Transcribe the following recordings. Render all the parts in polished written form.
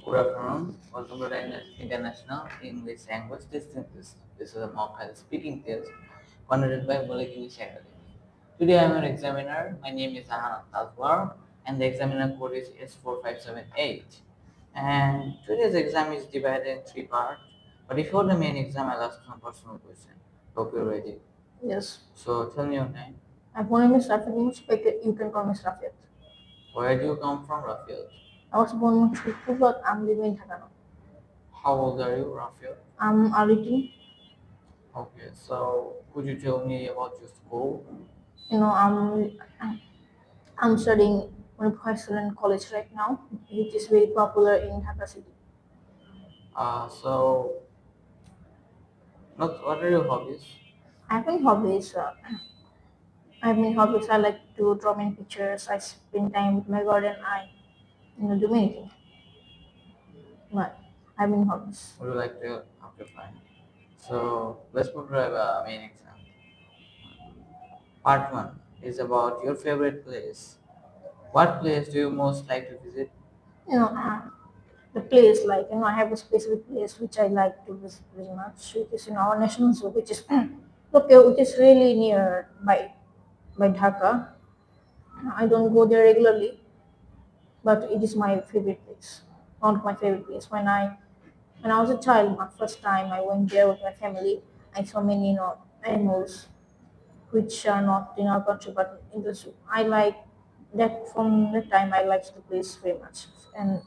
Good afternoon. Welcome to the International English Language. This is a mock speaking test conducted by Bullock English Academy. Today I am an examiner. My name is Ahan Talwar and the examiner code is S4578. And today's exam is divided in three parts. But before the main exam, I'll ask some personal question. Hope you're ready. Yes. So tell me your name. My name is Rafiq, but you can call me Rafiq. Where do you come from, Rafael? I was born in Shukru, but I'm living in Dhaka now. How old are you, Rafael? I'm early. Okay, so could you tell me about your school? You know, I'm studying one in college right now, which is very popular in Dhaka city. So what are your hobbies? I have many hobbies. I have many hobbies. I like to draw many pictures. I spend time with my garden. I do many things. But I have many hobbies. Would you like to? Okay, fine. So let's move to the main exam. Part one is about your favorite place. What place do you most like to visit? You know, the place like I have a specific place which I like to visit very much, which is in our national zoo, which is okay, which is really near by Dhaka. I don't go there regularly, but it is my favorite place. One of my favorite place. When I was a child, my first time I went there with my family, I saw many animals which are not in our country but in the zoo. I like that from that time I liked the place very much. And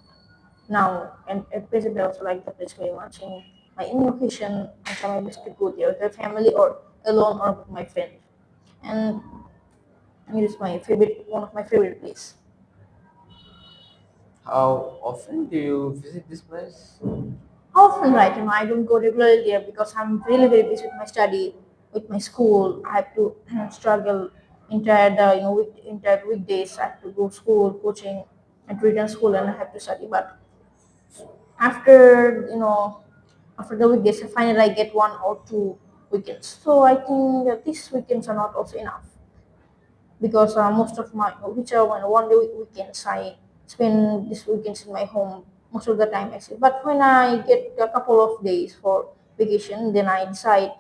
now and at present I also like the place very much. In my any occasion, I try my best to go there with my family or alone or with my friend. And it is my favorite, one of my favorite place. How often do you visit this place? Often, right? I don't go regularly there because I'm really very busy with my study, with my school. I have to struggle entire entire weekdays. I have to go school, coaching, and return school, and I have to study. But after after the weekdays, finally I get 1 or 2 weekends. So I think that these weekends are not also enough because most of my which are one day weekends I spend these weekends in my home most of the time actually. But when I get a couple of days for vacation, then I decide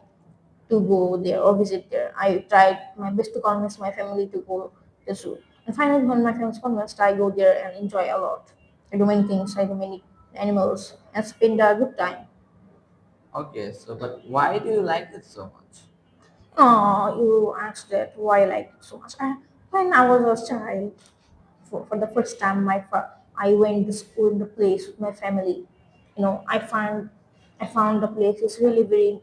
to go there or visit there. I tried my best to convince my family to go to the zoo. And finally, when my family's convinced, I go there and enjoy a lot. I do many things, I do many animals, and spend a good time. Okay, so but why do you like it so much? Oh, you asked that why I like it so much. When I was a child, for the first time, I went to school in the place with my family. I found the place is really very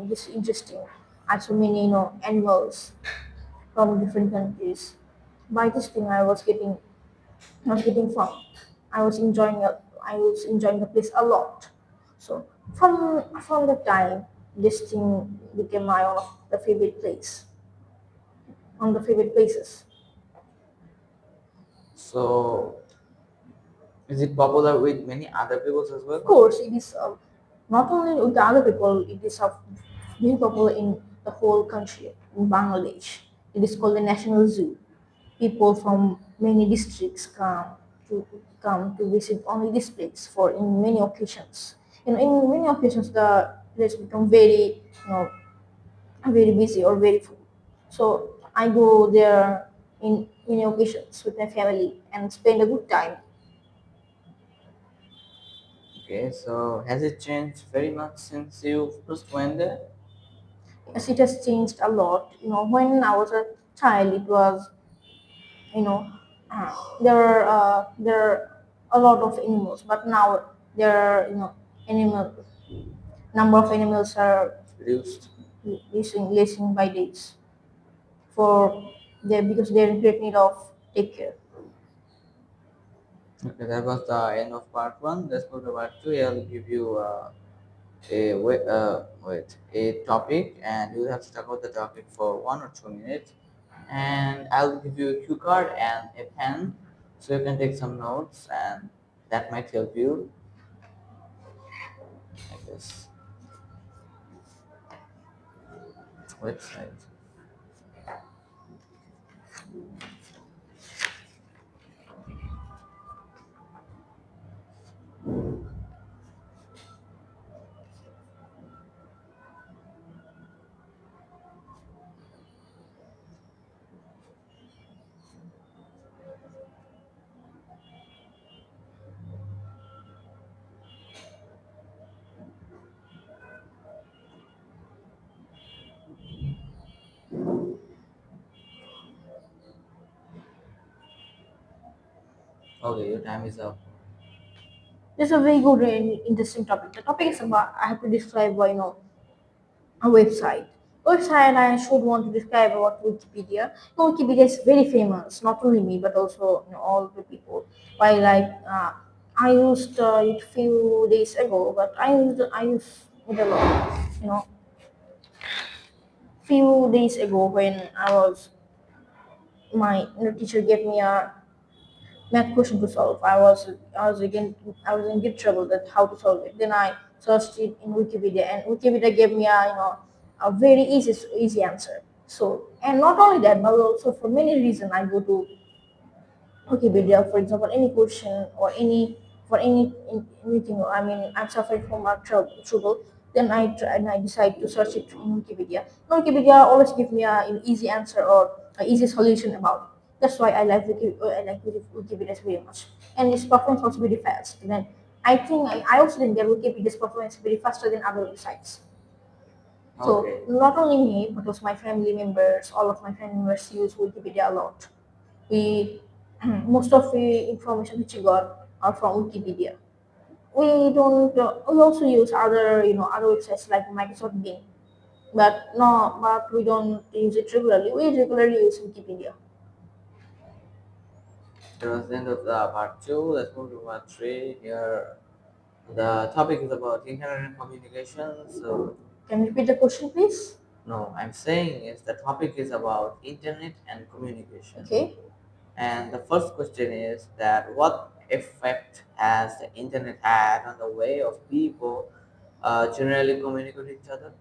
this interesting. I saw many animals from different countries. By this thing, I was getting fun. I was enjoying the place a lot. So from the time, this thing became my one of the favorite place, one of the favorite places. So is it popular with many other peoples as Of well? course, it is not only with the other people, it is very popular in the whole country, in Bangladesh. It is called the National Zoo. People from many districts to come to visit only this place for in many occasions. In many occasions, the place become very busy or very full. So I go there in many occasions with my family and spend a good time. Okay, so has it changed very much since you first went there? Yes, it has changed a lot. When I was a child, it was you know there are a lot of animals, but now there are animal number of animals are Reduced. lessing by days for they because they're in great need of take care. Okay, that was the end of part one. Let's go to part two. I'll give you a topic, and you have to talk about the topic for 1 or 2 minutes. And I'll give you a cue card and a pen, so you can take some notes, and that might help you. I guess website. Okay, your time is up. This is a very good and interesting topic. The topic is about I have to describe a website. Website I should want to describe about Wikipedia. Wikipedia is very famous, not only me but also all the people. Why like I used it few days ago, but I used it a lot. Few days ago when my teacher gave me a math question to solve. I was in deep trouble that how to solve it. Then I searched it in Wikipedia, and Wikipedia gave me a very easy answer. So and not only that, but also for many reasons I go to Wikipedia. For example, any question or anything. I mean, I'm suffering from a trouble. Then I decide to search it in Wikipedia. Wikipedia always give me an easy answer or an easy solution about it. That's why I like Wikipedia very much. And its performance also very fast. Then I think I also think that Wikipedia's performance very faster than other websites. So Okay. not only me, but also my family members, all of my family members use Wikipedia a lot. We most of the information which we got are from Wikipedia. We don't. We also use other websites like Microsoft Bing, but we don't use it regularly. We regularly use Wikipedia. That was the end of the part two. Let's move to part three. Here, the topic is about internet and communication. So, Can you repeat the question, please? no, I'm saying is the topic is about internet and communication. Okay. And the first question is that what effect has the internet had on the way of people generally communicate with each other?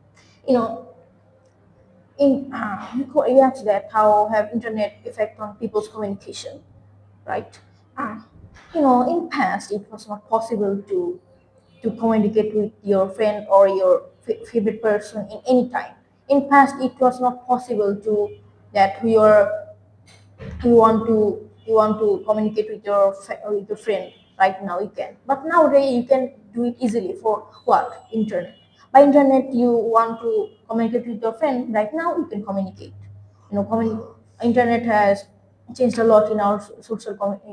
You know, you asked that how have internet effect on people's communication, right? Uh, in past it was not possible to communicate with your friend or your favorite person in any time. In past, it was not possible to that you want to communicate with your friend right now you can. But nowadays you can do it easily for what internet. By internet you want to communicate with your friend right now you can communicate. Internet has changed a lot in our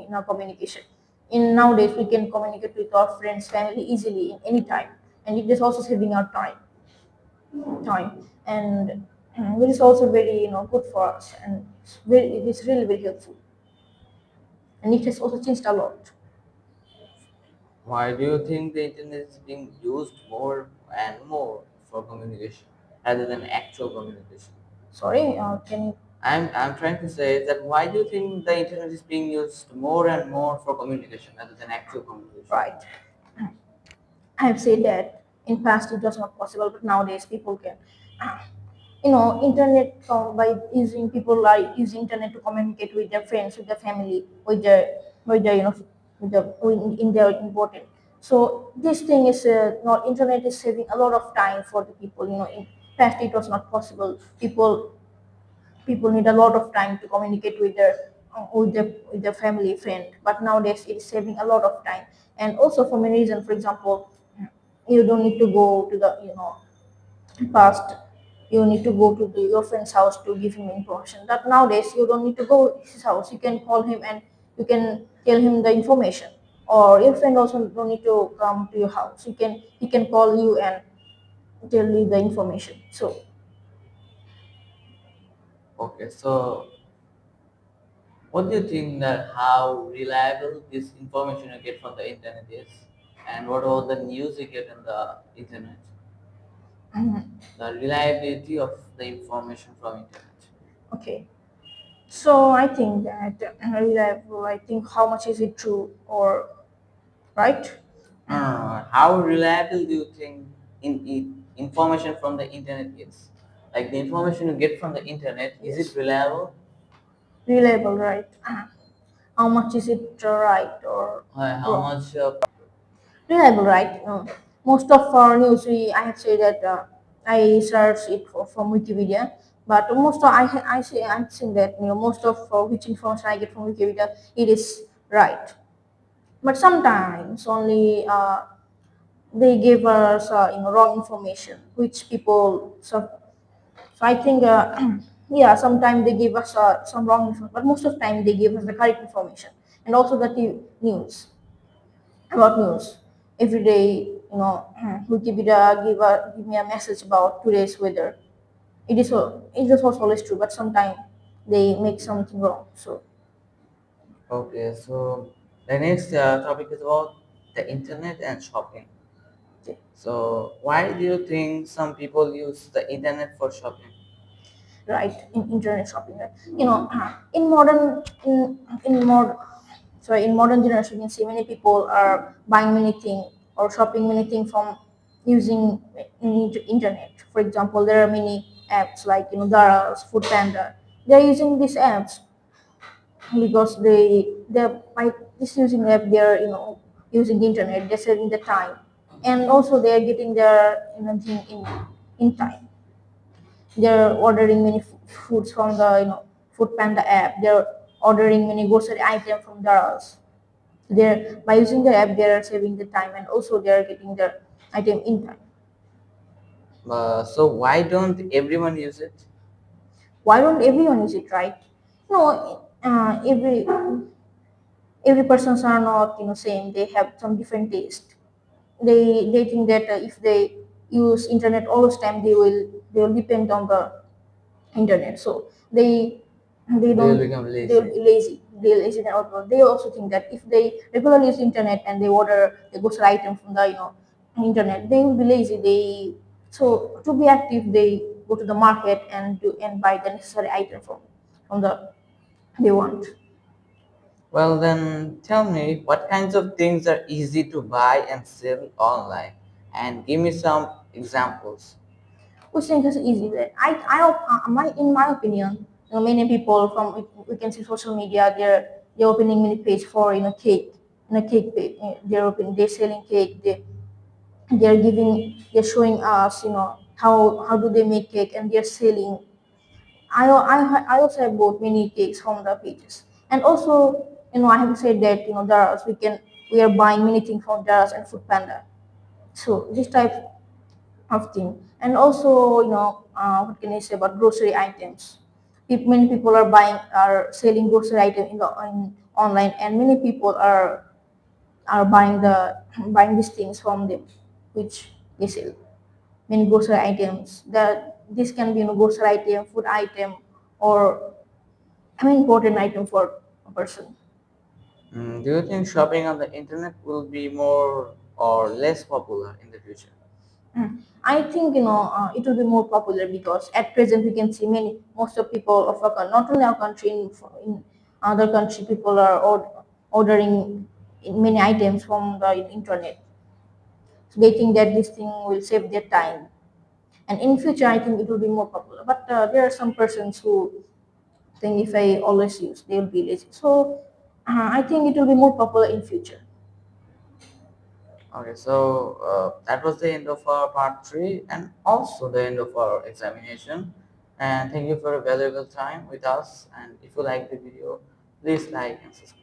in our communication. In nowadays we can communicate with our friends family easily in any time, and it is also saving our time and which is also very good for us, and it is really very helpful, and it has also changed a lot. Why do you think the internet is being used more and more for communication rather than actual communication? Sorry, can you I'm trying to say that why do you think the internet is being used more and more for communication rather than actual communication? right? I have said that in past it was not possible, but nowadays people can. Internet by using people are using internet to communicate with their friends, with their family, with their in their important. So this thing is not internet is saving a lot of time for the people. In past it was not possible. People need a lot of time to communicate with their family friend, but nowadays it is saving a lot of time. And also for many reasons, for example, you don't need to go to the past, you need to go to your friend's house to give him information. That nowadays you don't need to go his house, you can call him and you can tell him the information. Or your friend also don't need to come to your house, he can call you and tell you the information. So Okay, so what do you think that how reliable this information you get from the internet is, and what all the news you get on the internet? The reliability of the information from internet. okay. So I think that reliable. I think how much is it true or right? How reliable do you think information from the internet is? Like the information you get from the internet, is it Yes, reliable? reliable, right? How much is it right or How wrong? much? Reliable, right? Most of our news, I have said that I search it from Wikipedia, but most of I think that most of which information I get from Wikipedia it is right. But sometimes only they give us wrong information, which people so I think yeah, sometimes they give us some wrong information, but most of the time they give us the correct information. And also the news, about news. Every day, Wikipedia give me a message about today's weather. It is also always true, but sometimes they make something wrong. So Okay, so the next topic is about the internet and shopping. okay. So why do you think some people use the internet for shopping? Right, in internet shopping, right? In modern in more sorry in modern generation, you can see many people are buying many things or shopping many things from using internet. For example, there are many apps like Zara's, Food Panda. They are using these apps because they're by just using app, they're using the internet, they're saving the time, and also they're getting their thing in time. They're ordering many foods from the Food Panda app. They're ordering many grocery items from Daras. They're by using the app, they're saving the time, and also they're getting their item in time. So why don't everyone use it? Why don't everyone use it, right? No, every persons are not same. They have some different taste. They think that if they use internet all the time, they will depend on the internet. So they They will don't become they'll lazy. be lazy. They're lazy and outward. They also think that if they regularly use internet and they order a grocery item from the internet, they will be lazy. So to be active, they go to the market and do and buy the necessary item from the they want. Well, then tell me what kinds of things are easy to buy and sell online, and give me some examples. Which think is easy. But in my opinion, many people from we can see social media, they're opening many page for cake, cake page. They're selling cake. They're showing us how do they make cake and they're selling. I also have bought many cakes from the pages, and also I have said that Daras we are buying many things from Daras and Food Panda. So this type of thing. And also what can I say about grocery items? Many people are selling grocery items online, and many people are buying these things from them, which they sell many grocery items. That this can be grocery item, food item, or important item for a person. Do you think shopping on the internet will be more or less popular in the future? I think it will be more popular because at present we can see most of people of our not only our country, in other country people are ordering many items from the internet. So they think that this thing will save their time, and in future I think it will be more popular. But there are some persons who think if I always use, they will be lazy. So I think it will be more popular in future. Okay, so that was the end of our part 3 and also the end of our examination. And thank you for a valuable time with us. And if you like the video, please like and subscribe.